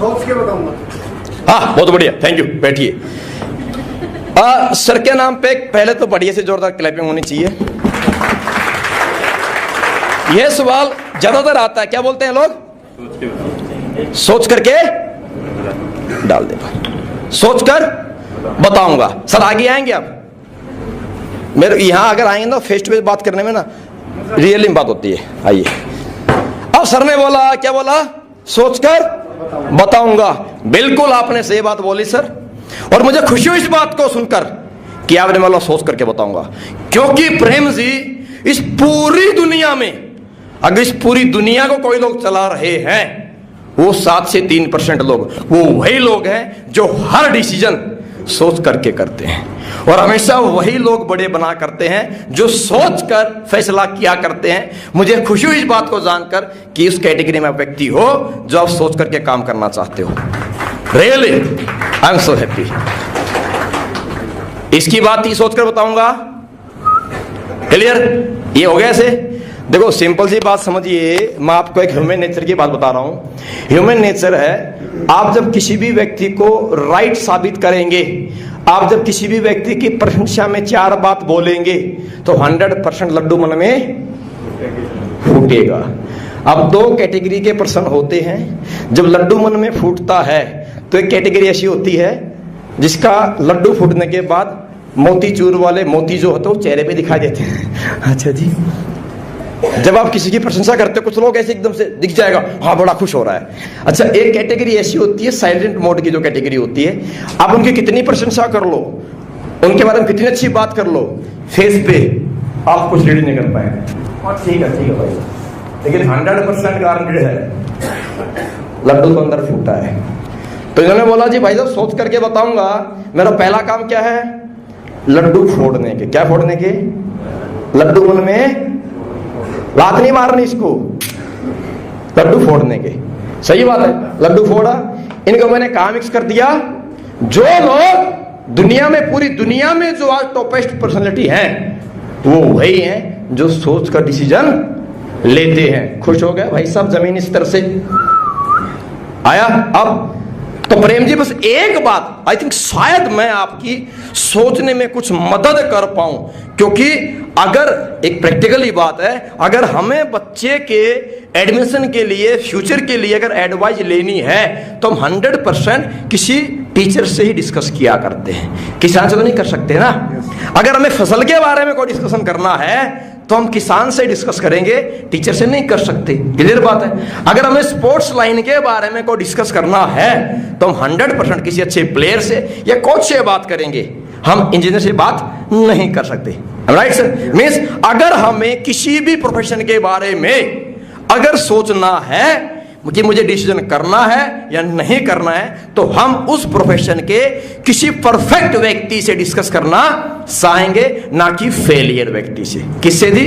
सोच के बताऊंगा। हाँ बहुत बढ़िया, थैंक यू, बैठिए। सर के नाम पे पहले तो बढ़िया से जोरदार क्लैपिंग होनी चाहिए। यह सवाल ज्यादातर आता है, क्या बोलते हैं लोग? सोच करके डाल देगा, सोच कर बताऊंगा। सर आगे आएंगे आप मेरे यहां, अगर आएंगे ना फेस टू फेस बात करने में ना रियली बात होती है। आइए, अब सर ने बोला, क्या बोला? सोचकर बताऊंगा। बिल्कुल आपने सही बात बोली सर, और मुझे खुशी हुई इस बात को सुनकर कि आपने बोला सोच करके बताऊंगा, क्योंकि प्रेम जी इस पूरी दुनिया में, अगर इस पूरी दुनिया को कोई लोग चला रहे हैं, वो 7 से 3% लोग, वो वही लोग हैं जो हर डिसीजन सोच करके करते हैं, और हमेशा वही लोग बड़े बना करते हैं जो सोच कर फैसला किया करते हैं। मुझे खुशी हुई इस बात को जानकर कि उस कैटेगरी में व्यक्ति हो जो आप सोच करके काम करना चाहते हो। Really I am so happy. इसकी बात ही सोच कर बताऊंगा। क्लियर? ये हो गया ऐसे। देखो सिंपल सी बात समझिए, मैं आपको एक ह्यूमन नेचर की बात बता रहा हूं। ह्यूमन नेचर है, आप जब किसी भी व्यक्ति को राइट साबित करेंगे, आप जब किसी भी व्यक्ति की प्रशंसा में 4 बात बोलेंगे, तो 100% लड्डू मन में फूटेगा। अब 2 कैटेगरी के पर्सन होते हैं। जब लड्डू मन में फूटता है तो एक कैटेगरी ऐसी होती है जिसका लड्डू फूटने के बाद मोतीचूर वाले मोती जो होते हैं वो चेहरे पे दिखाई देते हैं। अच्छा जी, जब आप किसी की प्रशंसा करते हो, कुछ लोग ऐसे एकदम से दिख जाएगा, हाँ बड़ा खुश हो रहा है। अच्छा, एक कैटेगरी ऐसी होती है साइलेंट मोड की जो कैटेगरी होती है, आप उनकी कितनी प्रशंसा कर लो, उनके बारे में कितनी अच्छी बात कर लो, फेस पे आप कुछ रीड नहीं कर पाएंगे। ठीक है भाई, लेकिन 100% गारंटेड है लड्डू तो अंदर फूटा है। तो इन्होंने बोला जी भाई साहब सोच करके बताऊंगा। मेरा पहला काम क्या है? लड्डू फोड़ने के। क्या फोड़ने के? लड्डू मन में लात नहीं मारनी, इसको लड्डू फोड़ने के। सही बात है, लड्डू फोड़ा, इनको मैंने कहा मिक्स कर दिया। जो लोग दुनिया में, पूरी दुनिया में जो आज टॉपेस्ट पर्सनालिटी हैं, वो वही हैं जो सोच कर डिसीजन लेते हैं। खुश हो गए भाई साहब, जमीन इस तरह से आया। अब तो प्रेम जी बस एक बात, आई थिंक शायद मैं आपकी सोचने में कुछ मदद कर पाऊं, क्योंकि अगर एक प्रैक्टिकली बात है, अगर हमें बच्चे के एडमिशन के लिए, फ्यूचर के लिए अगर एडवाइस लेनी है, तो हम 100% किसी टीचर से ही डिस्कस किया करते हैं, किसान से तो नहीं कर सकते ना। अगर हमें फसल के बारे में कोई डिस्कशन करना है तो हम किसान से डिस्कस करेंगे, टीचर से नहीं कर सकते। क्लियर बात है। अगर हमें स्पोर्ट्स लाइन के बारे में कोई डिस्कस करना है तो हम 100% किसी अच्छे प्लेयर से या कोच से बात करेंगे, हम इंजीनियर से बात नहीं कर सकते। Right sir? मींस अगर हमें किसी भी प्रोफेशन के बारे में अगर सोचना है कि मुझे डिसीजन करना है या नहीं करना है, तो हम उस प्रोफेशन के किसी परफेक्ट व्यक्ति से डिस्कस करना चाहेंगे, ना कि फेलियर व्यक्ति से। किससे दी?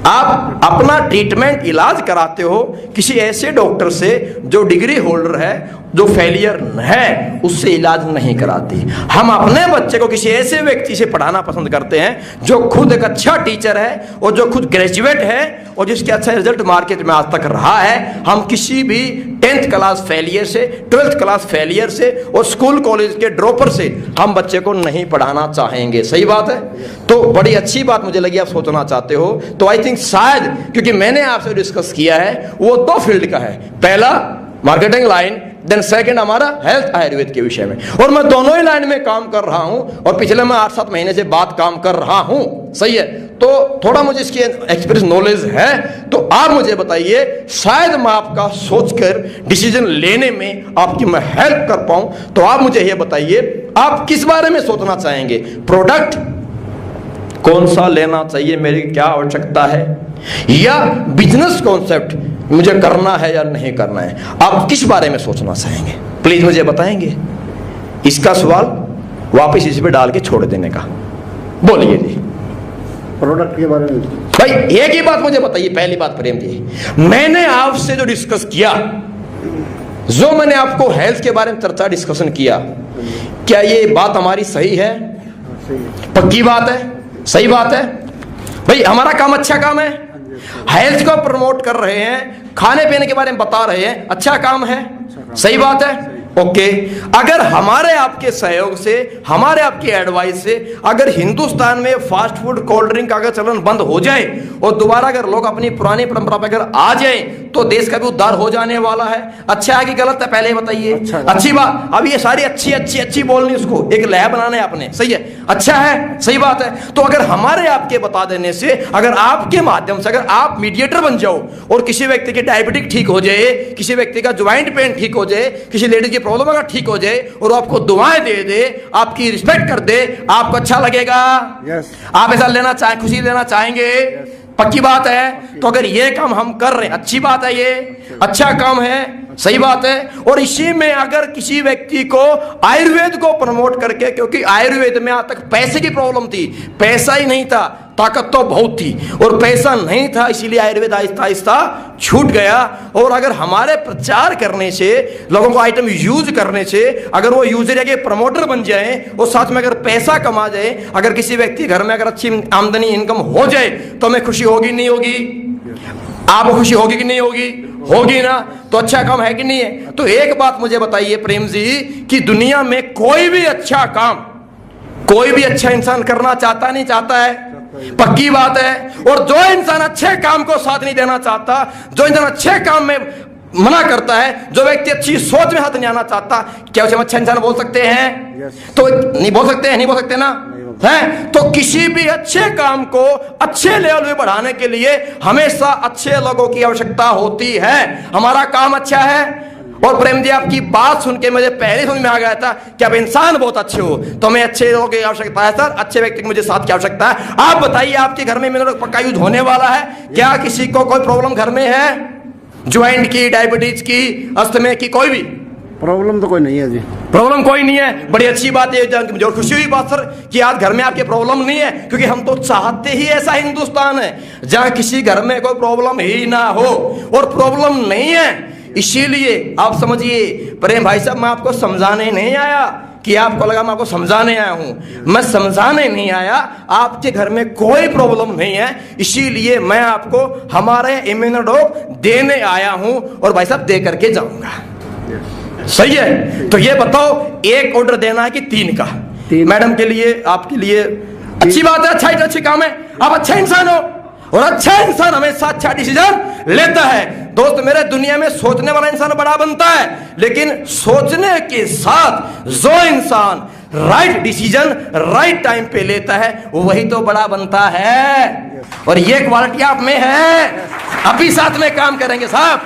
आप अपना ट्रीटमेंट, इलाज कराते हो किसी ऐसे डॉक्टर से जो डिग्री होल्डर है, जो फेलियर है, उससे इलाज नहीं कराती। हम अपने बच्चे को किसी ऐसे व्यक्ति से पढ़ाना पसंद करते हैं जो खुद एक अच्छा टीचर है और जो खुद ग्रेजुएट है और जिसके अच्छा रिजल्ट मार्केट में आज तक रहा है। हम किसी भी 10th क्लास फेलियर से, 12th क्लास फेलियर से और स्कूल कॉलेज के ड्रॉपर से हम बच्चे को नहीं पढ़ाना चाहेंगे। सही बात है। तो बड़ी अच्छी बात मुझे लगी, आप सोचना चाहते हो। तो आई थिंक शायद, क्योंकि मैंने आपसे डिस्कस किया है वो 2 फील्ड का है, पहला मार्केटिंग लाइन, देन सेकंड हमारा हेल्थ आयुर्वेद के विषय में, और मैं दोनों ही लाइन में काम कर रहा हूं और पिछले मैं 8-7 महीने से बात काम कर रहा हूं। सही है। तो थोड़ा मुझे इसकी एक्सपीरियंस नॉलेज है। तो आप मुझे बताइए, शायद मैं आपका सोचकर डिसीजन लेने में आपकी मैं हेल्प कर पाऊं। तो आप मुझे यह बताइए, आप किस बारे में सोचना चाहेंगे? प्रोडक्ट कौन सा लेना चाहिए, मेरी क्या आवश्यकता है, या बिजनेस कॉन्सेप्ट मुझे करना है या नहीं करना है? आप किस बारे में सोचना चाहेंगे? प्लीज मुझे बताएंगे। इसका सवाल वापस इसी पे डाल के छोड़ देने का। बोलिए जी। प्रोडक्ट के बारे में भाई एक ही बात मुझे बताइए। पहली बात प्रेम जी, मैंने आपसे जो डिस्कस किया, जो मैंने आपको हेल्थ के बारे में चर्चा डिस्कशन किया, क्या ये बात हमारी सही है? पक्की बात है? सही बात है? भाई हमारा काम अच्छा काम है, हेल्थ को प्रमोट कर रहे हैं, खाने पीने के बारे में बता रहे हैं, अच्छा काम है। सही बात है। ओके, अगर हमारे आपके सहयोग से, हमारे आपके एडवाइस से अगर हिंदुस्तान में फास्ट फूड, कोल्ड ड्रिंक का अगर चलन बंद हो जाए और दोबारा अगर लोग अपनी पुरानी परंपरा पर अगर आ जाए तो देश का भी उद्धार हो जाने वाला है। अच्छा है कि गलत है, पहले बताइए। अच्छी बात। अब ये सारी अच्छी अच्छी अच्छी बोलनी, उसको एक लय बनाना है आपने, सही है, अच्छा है, सही बात है। तो अगर हमारे आपके बता देने से, अगर आपके माध्यम से अगर आप मीडिएटर बन जाओ और किसी व्यक्ति की डायबिटिक ठीक हो जाए, किसी व्यक्ति का ज्वाइंट पेन ठीक हो जाए, किसी लेडीज की प्रॉब्लम अगर ठीक हो जाए और आपको दुआएं दे दे, आपकी रिस्पेक्ट कर दे, आपको अच्छा लगेगा? आप ऐसा लेना चाहे, खुशी लेना चाहेंगे? पक्की बात है। तो अगर ये काम हम कर रहे हैं, अच्छी बात है, ये अच्छा काम है, सही बात है। और इसी में अगर किसी व्यक्ति को आयुर्वेद को प्रमोट करके, क्योंकि आयुर्वेद में आज तक पैसे की प्रॉब्लम थी, पैसा ही नहीं था, ताकत तो बहुत थी और पैसा नहीं था, इसीलिए आयुर्वेद आहिस्ता आहिस्ता छूट गया। और अगर हमारे प्रचार करने से, लोगों को आइटम यूज करने से अगर वो यूजर के प्रमोटर बन जाए और साथ में अगर पैसा कमा जाए, अगर किसी व्यक्ति घर में अगर अच्छी आमदनी इनकम हो जाए तो हमें खुशी होगी नहीं होगी? आपको खुशी होगी कि नहीं होगी? होगी ना। तो अच्छा काम है कि नहीं है? तो एक बात मुझे बताइए प्रेम जी, कि दुनिया में कोई भी अच्छा काम, कोई भी अच्छा इंसान करना चाहता नहीं चाहता है? पक्की बात है। और जो इंसान अच्छे काम को साथ नहीं देना चाहता, जो इंसान अच्छे काम में मना करता है, जो व्यक्ति अच्छी सोच में हाथ नहीं आना चाहता, क्या उसे अच्छा इंसान बोल सकते हैं? तो नहीं बोल सकते हैं, नहीं बोल सकते ना है। तो किसी भी अच्छे काम को अच्छे लेवल में बढ़ाने के लिए हमेशा अच्छे लोगों की आवश्यकता होती है। हमारा काम अच्छा है। और प्रेम जी, आपकी बात सुन के मुझे पहले समझ में आ गया था कि आप इंसान बहुत अच्छे हो, तो हमें अच्छे लोगों की आवश्यकता है सर, अच्छे व्यक्ति की मुझे साथ की आवश्यकता है। आप बताइए, आपके घर में मेरा पक्का यूज होने वाला है क्या? किसी को कोई प्रॉब्लम घर में है? ज्वाइंट की, डायबिटीज की, अस्थमे की, कोई भी प्रॉब्लम तो कोई नहीं है जी। प्रॉब्लम कोई नहीं है। बड़ी अच्छी बात है, जो खुशी हुई बात सर कि आज घर में आपके प्रॉब्लम नहीं है, क्योंकि हम तो चाहते ही ऐसा हिंदुस्तान है जहां किसी घर में कोई प्रॉब्लम ही ना हो। और प्रॉब्लम नहीं है, इसीलिए आप समझिए प्रेम भाई साहब, मैं आपको समझाने नहीं आया कि आपको लगा मैं आपको समझाने आया हूं। मैं समझाने नहीं आया, आपके घर में कोई प्रॉब्लम नहीं है, इसीलिए मैं आपको हमारे इम्यूनोडॉग देने आया हूं और भाई साहब दे करके जाऊंगा। सही है। तो ये बताओ, एक ऑर्डर देना है कि 3 का? मैडम के लिए, आपके लिए। अच्छी बात है, अच्छा अच्छी काम है, आप अच्छा इंसान हो और अच्छा इंसान हमेशा अच्छा डिसीजन लेता है। दोस्त मेरे, दुनिया में सोचने वाला इंसान बड़ा बनता है, लेकिन सोचने के साथ जो इंसान राइट डिसीजन राइट टाइम पे लेता है वही तो बड़ा बनता है। और ये क्वालिटी आप में है। अभी साथ में काम करेंगे साहब।